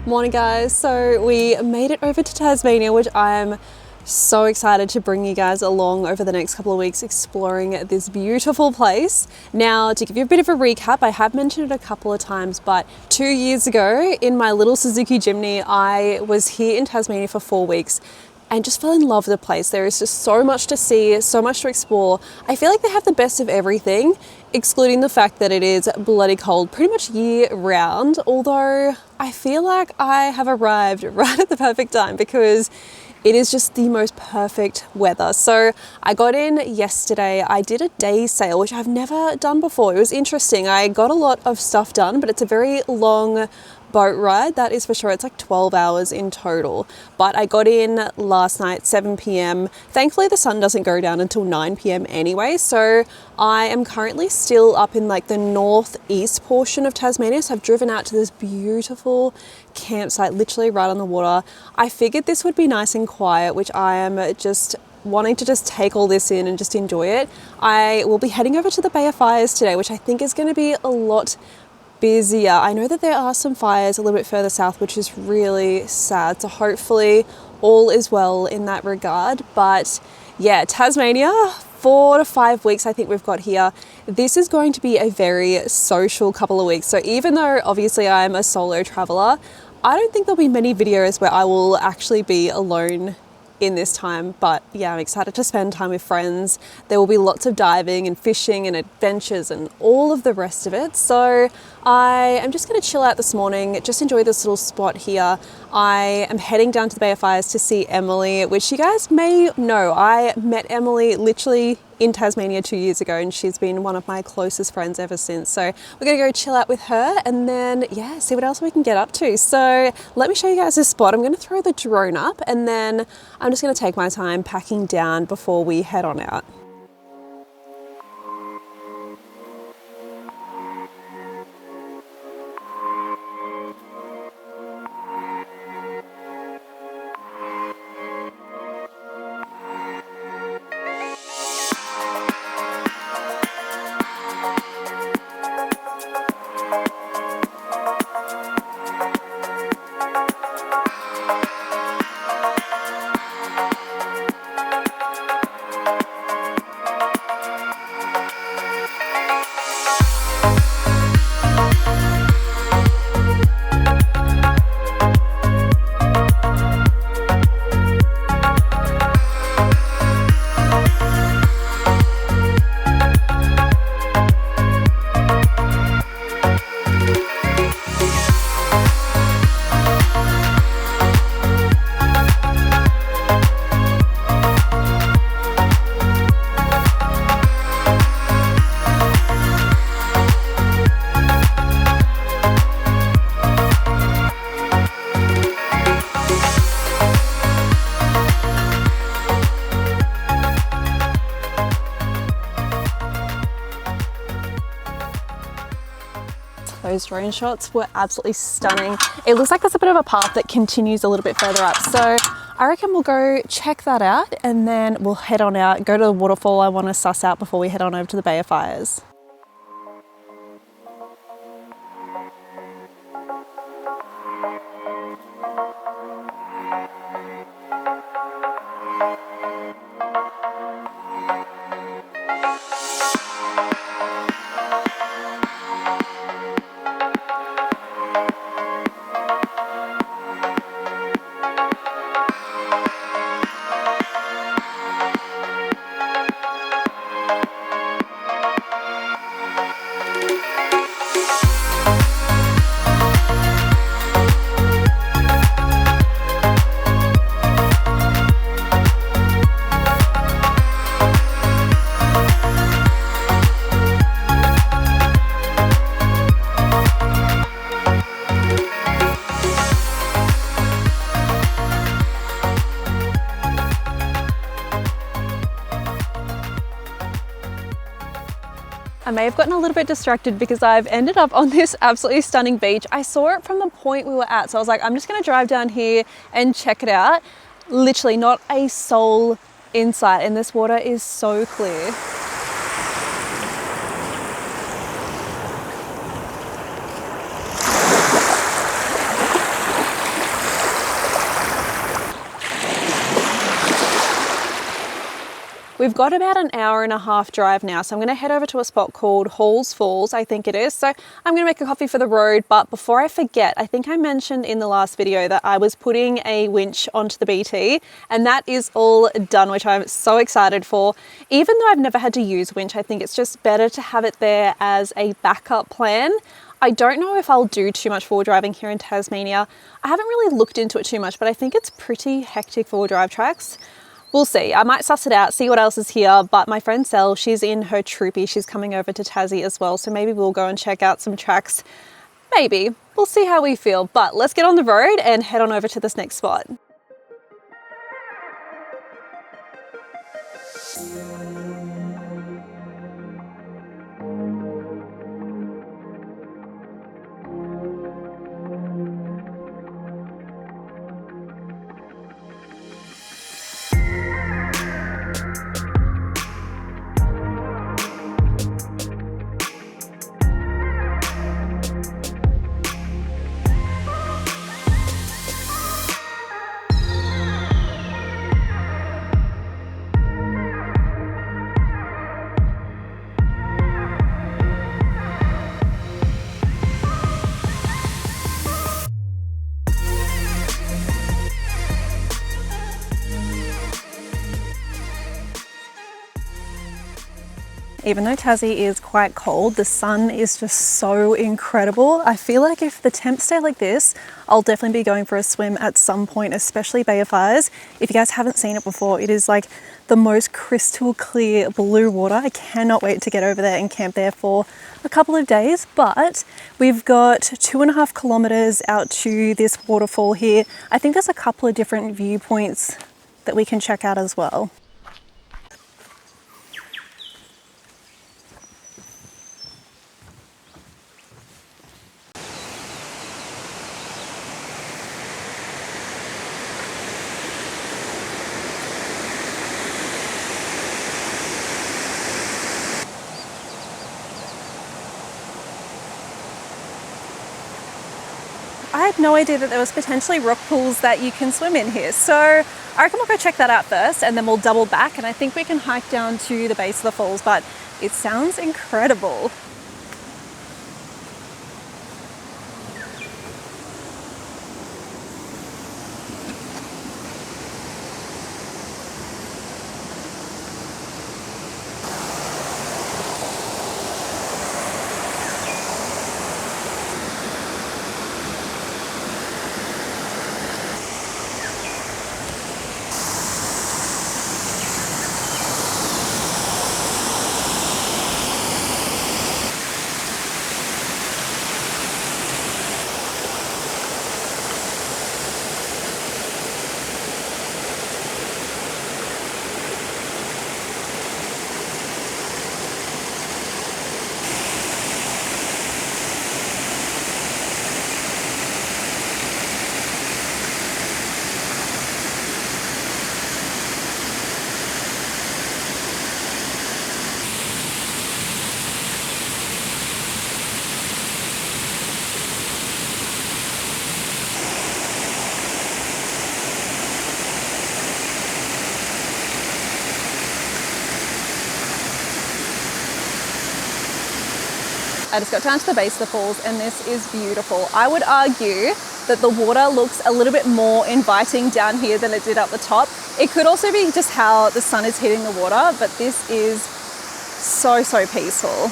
Morning guys, so we made it over to Tasmania, which I'm so excited to bring you guys along over the next couple of weeks exploring this beautiful place. Now, to give you a bit of a recap, I have mentioned it a couple of times, but 2 years ago in my little Suzuki Jimny, I was here in Tasmania for 4 weeks and just fell in love with the place. There is just so much to see, so much to explore. I feel like they have the best of everything, excluding the fact that it is bloody cold pretty much year round, although I feel like I have arrived right at the perfect time because it is just the most perfect weather. So I got in yesterday. I did a day sail, which I've never done before. It was interesting. I got a lot of stuff done, but it's a very long boat ride, that is for sure. It's like 12 hours in total. But I got in last night, 7 p.m. Thankfully, the sun doesn't go down until 9 p.m. anyway. So I am currently still up in like the northeast portion of Tasmania. So I've driven out to this beautiful campsite, literally right on the water. I figured this would be nice and quiet, which I am just wanting to just take all this in and just enjoy it. I will be heading over to the Bay of Fires today, which I think is going to be a lot busier. I know that there are some fires a little bit further south, which is really sad. So hopefully all is well in that regard. But yeah, Tasmania, 4 to 5 weeks I think we've got here. This is going to be a very social couple of weeks. So even though obviously I'm a solo traveler, I don't think there'll be many videos where I will actually be alone in this time, but yeah, I'm excited to spend time with friends. There will be lots of diving and fishing and adventures and all of the rest of it. So I am just going to chill out this morning, just enjoy this little spot here. I am heading down to the Bay of Fires to see Emily, which you guys may know. I met Emily literally in Tasmania 2 years ago, and she's been one of my closest friends ever since. So we're gonna go chill out with her and then, yeah, see what else we can get up to. So let me show you guys this spot. I'm gonna throw the drone up and then I'm just gonna take my time packing down before we head on out. Those drone shots were absolutely stunning. It looks like there's a bit of a path that continues a little bit further up. So I reckon we'll go check that out and then we'll head on out, go to the waterfall I want to suss out before we head on over to the Bay of Fires. I may have gotten a little bit distracted because I've ended up on this absolutely stunning beach. I saw it from the point we were at, so I was like, I'm just gonna drive down here and check it out. Literally not a soul in sight, and this water is so clear. We've got about an hour and a half drive now, so I'm gonna head over to a spot called Halls Falls, I think it is. So I'm gonna make a coffee for the road, but before I forget, I think I mentioned in the last video that I was putting a winch onto the BT, and that is all done, which I'm so excited for. Even though I've never had to use winch, I think it's just better to have it there as a backup plan. I don't know if I'll do too much four-wheel driving here in Tasmania. I haven't really looked into it too much, but I think it's pretty hectic four-wheel drive tracks. We'll see. I might suss it out, see what else is here, but my friend Sel, she's in her troopy. She's coming over to Tassie as well, so maybe we'll go and check out some tracks. Maybe. We'll see how we feel, but let's get on the road and head on over to this next spot. Even though Tassie is quite cold, the sun is just so incredible. I feel like if the temps stay like this, I'll definitely be going for a swim at some point, especially Bay of Fires. If you guys haven't seen it before, it is like the most crystal clear blue water. I cannot wait to get over there and camp there for a couple of days, but we've got 2.5 kilometers out to this waterfall here. I think there's a couple of different viewpoints that we can check out as well. I had no idea that there was potentially rock pools that you can swim in here. So I reckon we'll go check that out first and then we'll double back, and I think we can hike down to the base of the falls, but it sounds incredible. I just got down to the base of the falls and this is beautiful. I would argue that the water looks a little bit more inviting down here than it did up the top. It could also be just how the sun is hitting the water, but this is so, so peaceful.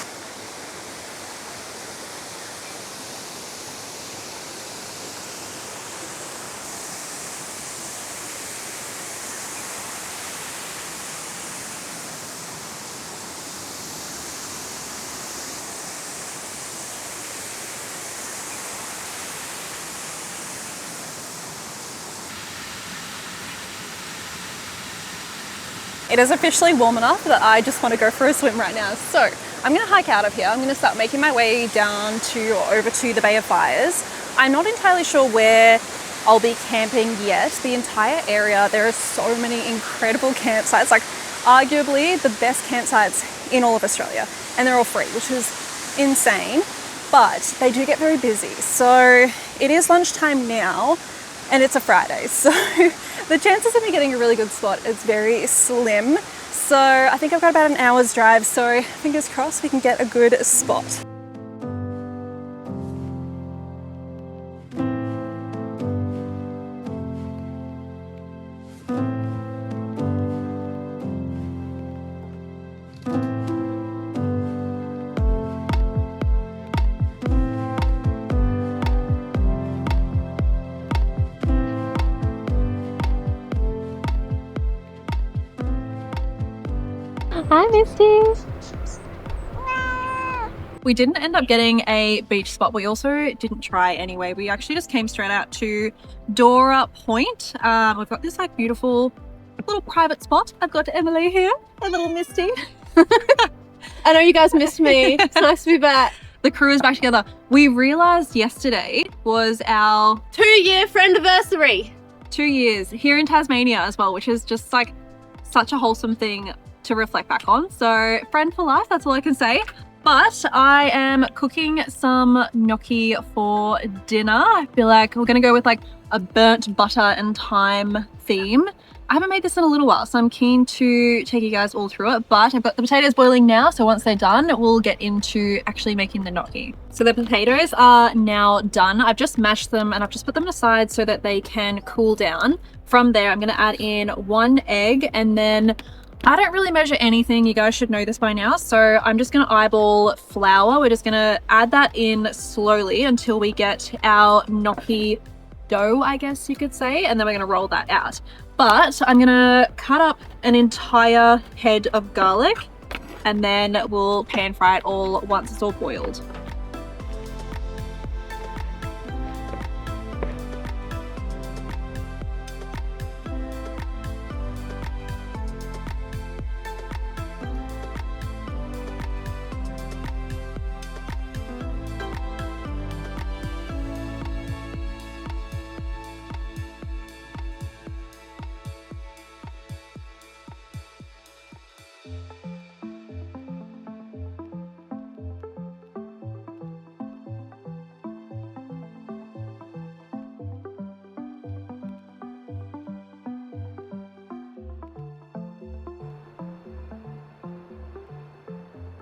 It is officially warm enough that I just want to go for a swim right now. So I'm going to hike out of here. I'm going to start making my way down to or over to the Bay of Fires. I'm not entirely sure where I'll be camping yet. The entire area, there are so many incredible campsites, like arguably the best campsites in all of Australia, and they're all free, which is insane, but they do get very busy. So it is lunchtime now and it's a Friday, so the chances of me getting a really good spot is very slim. So I think I've got about an hour's drive, so fingers crossed we can get a good spot. Hi, Misty. We didn't end up getting a beach spot. We also didn't try anyway. We actually just came straight out to Dora Point. We've got this like beautiful little private spot. I've got Emily here, a little Misty. I know you guys missed me. It's nice to be back. The crew is back together. We realized yesterday was our 2-year friend-iversary. 2 years here in Tasmania as well, which is just like such a wholesome thing to reflect back on. So friend for life, that's all I can say. But I am cooking some gnocchi for dinner. I feel like we're gonna go with like a burnt butter and thyme theme. I haven't made this in a little while, so I'm keen to take you guys all through it, but I've got the potatoes boiling now, so once they're done, we'll get into actually making the gnocchi. So the potatoes are now done. I've just mashed them and I've just put them aside so that they can cool down. From there, I'm gonna add in 1 egg, and then I don't really measure anything. You guys should know this by now. So I'm just gonna eyeball flour. We're just gonna add that in slowly until we get our gnocchi dough, I guess you could say, and then we're gonna roll that out. But I'm gonna cut up an entire head of garlic and then we'll pan fry it all once it's all boiled.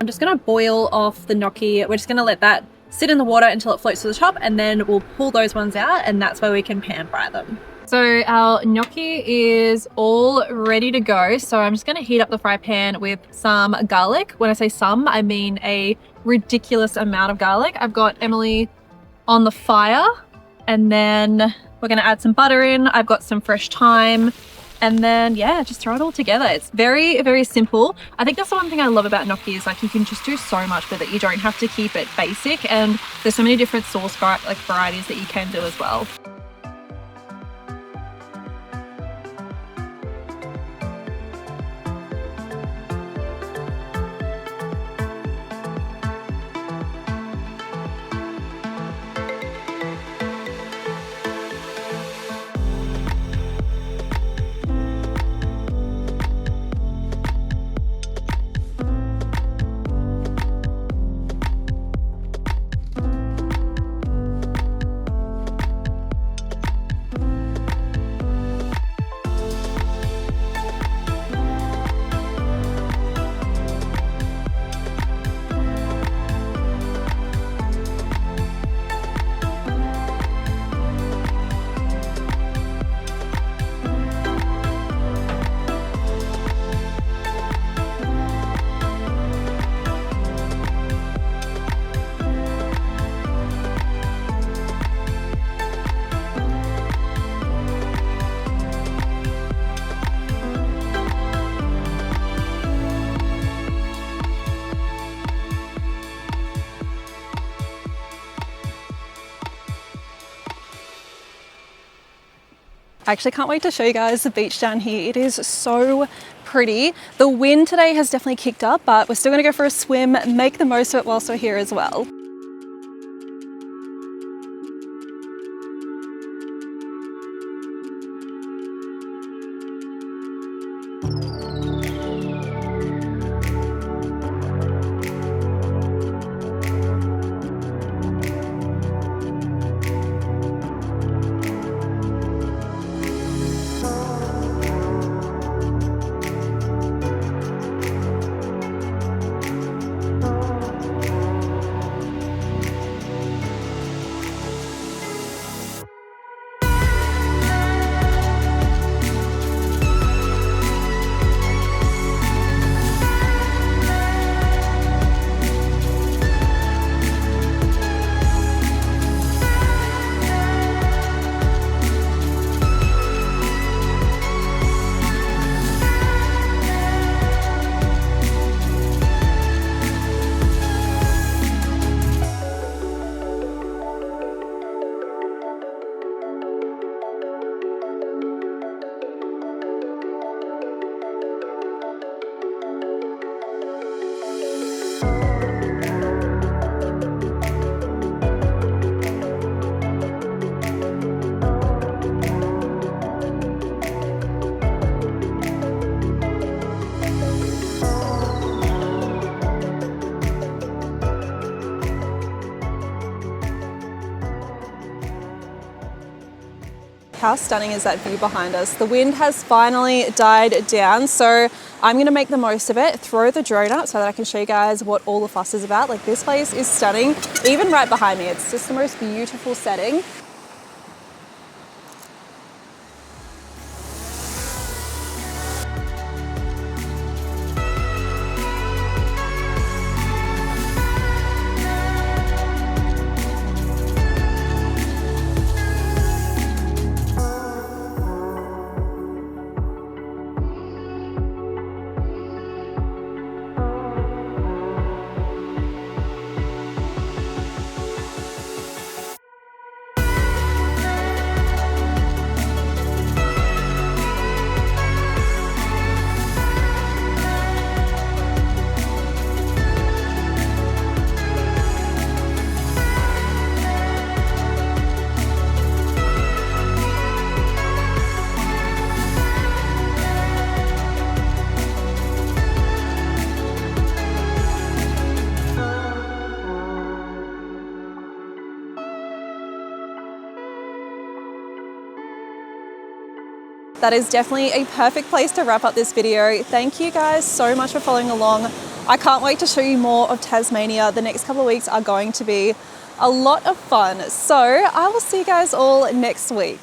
I'm just gonna boil off the gnocchi. We're just gonna let that sit in the water until it floats to the top, and then we'll pull those ones out, and that's where we can pan fry them. So our gnocchi is all ready to go. So I'm just gonna heat up the fry pan with some garlic. When I say some, I mean a ridiculous amount of garlic. I've got Emily on the fire, and then we're gonna add some butter in. I've got some fresh thyme. And then, yeah, just throw it all together. It's very, very simple. I think that's the one thing I love about gnocchi is like you can just do so much with it. You don't have to keep it basic, and there's so many different sauce varieties that you can do as well. I actually can't wait to show you guys the beach down here. It is so pretty. The wind today has definitely kicked up, but we're still gonna go for a swim, make the most of it whilst we're here as well. How stunning is that view behind us? The wind has finally died down, so I'm gonna make the most of it, throw the drone up so that I can show you guys what all the fuss is about. Like, this place is stunning, even right behind me. It's just the most beautiful setting. That is definitely a perfect place to wrap up this video. Thank you guys so much for following along. I can't wait to show you more of Tasmania. The next couple of weeks are going to be a lot of fun. So I will see you guys all next week.